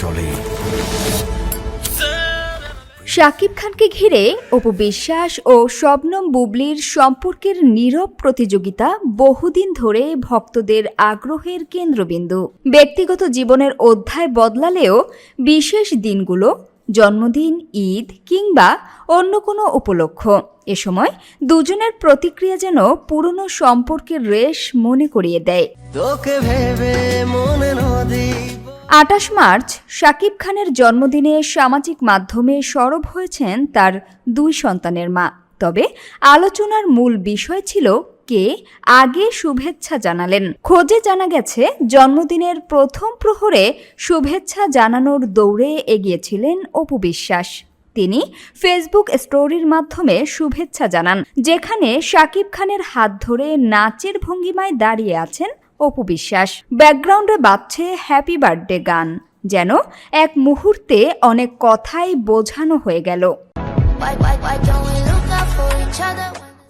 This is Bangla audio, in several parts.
চলে। শাকিব খানকে ঘিরে অপু বিশ্বাস ও শবনম বুবলির সম্পর্কের নীরব প্রতিযোগিতা বহুদিন ধরে ভক্তদের আগ্রহের কেন্দ্রবিন্দু। ব্যক্তিগত জীবনের অধ্যায় বদলালেও বিশেষ দিনগুলো, জন্মদিন, ঈদ কিংবা অন্য কোনো উপলক্ষ, এ সময় দুজনের প্রতিক্রিয়া যেন পুরনো সম্পর্কের রেশ মনে করিয়ে দেয়। ২৮ মার্চ শাকিব খানের জন্মদিনে সামাজিক মাধ্যমে সরব হয়েছেন তার ২ সন্তানের মা। তবে আলোচনার মূল বিষয় ছিল কে আগে শুভেচ্ছা জানালেন। খোঁজে জানা গেছে, জন্মদিনের প্রথম প্রহরে শুভেচ্ছা জানানোর দৌড়ে এগিয়েছিলেন অপু বিশ্বাস। তিনি ফেসবুক স্টোরির মাধ্যমে শুভেচ্ছা জানান, যেখানে শাকিব খানের হাত ধরে নাচের ভঙ্গিমায় দাঁড়িয়ে আছেন অপু বিশ্বাস। ব্যাকগ্রাউন্ডে বাজছে হ্যাপি বার্থডে গান, যেন এক মুহূর্তে অনেক কথাই বোঝানো হয়ে গেল।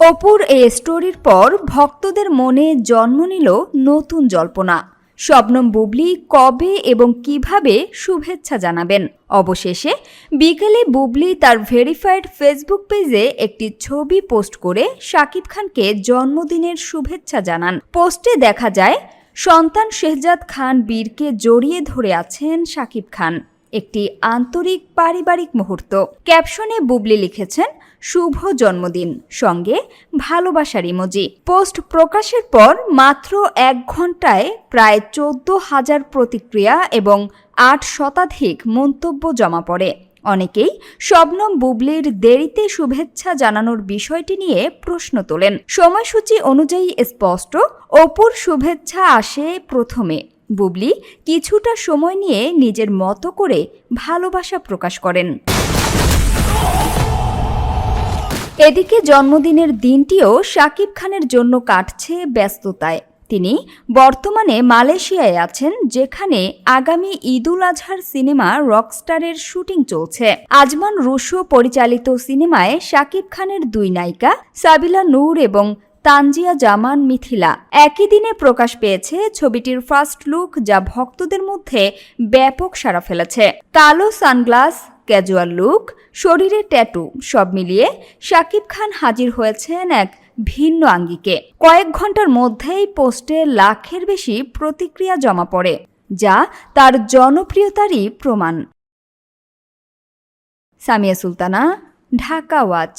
অপুর এই স্টোরির পর ভক্তদের মনে জন্ম নিল নতুন জল্পনা। শবনম বুবলি কবে এবং কিভাবে শুভেচ্ছা জানাবেন? অবশেষে বিকেলে বুবলি তার ভেরিফাইড ফেসবুক পেজে একটি ছবি পোস্ট করে শাকিব খানকে জন্মদিনের শুভেচ্ছা জানান। পোস্টে দেখা যায় সন্তান শেহজাদ খান বীরকে জড়িয়ে ধরে আছেন শাকিব খান। একটি আন্তরিক পারিবারিক মুহূর্ত। ক্যাপশনে বুবলি লিখেছেন, শুভ জন্মদিন, সঙ্গে ভালোবাসার ইমোজি। পোস্ট প্রকাশের পর মাত্র ১ ঘন্টায় প্রায় ১৪,০০০ প্রতিক্রিয়া এবং ৮ শতাধিক মন্তব্য জমা পড়ে। অনেকেই শবনম বুবলির দেরিতে শুভেচ্ছা জানানোর বিষয়টি নিয়ে প্রশ্ন তোলেন। সময়সূচি অনুযায়ী স্পষ্ট, অপুর শুভেচ্ছা আসে প্রথমে। বুবলি কিছুটা সময় নিয়ে নিজের মতো করে ভালোবাসা প্রকাশ করেন। এদিকে জন্মদিনের দিনটিও শাকিব খানের জন্য কাটছে ব্যস্ততায়। তিনি বর্তমানে মালয়েশিয়ায় আছেন, যেখানে আগামী ঈদুল আজহার সিনেমা রকস্টারের শুটিং চলছে। আজমান রুশো পরিচালিত সিনেমায় শাকিব খানের ২ নায়িকা সাবিলা নূর এবং তানজিয়া জামান মিথিলা। একই দিনে প্রকাশ পেয়েছে ছবিটির ফার্স্ট লুক, যা ভক্তদের মধ্যে ব্যাপক সাড়া ফেলেছে। কালো সানগ্লাস, ক্যাজুয়াল লুক, শরীরে ট্যাটু, সব মিলিয়ে শাকিব খান হাজির হয়েছেন এক ভিন্ন আঙ্গিকে। কয়েক ঘন্টার মধ্যেই পোস্টে লাখের বেশি প্রতিক্রিয়া জমা পড়ে, যা তার জনপ্রিয়তারই প্রমাণ। সামিয়া সুলতানা, ঢাকা ওয়াচ।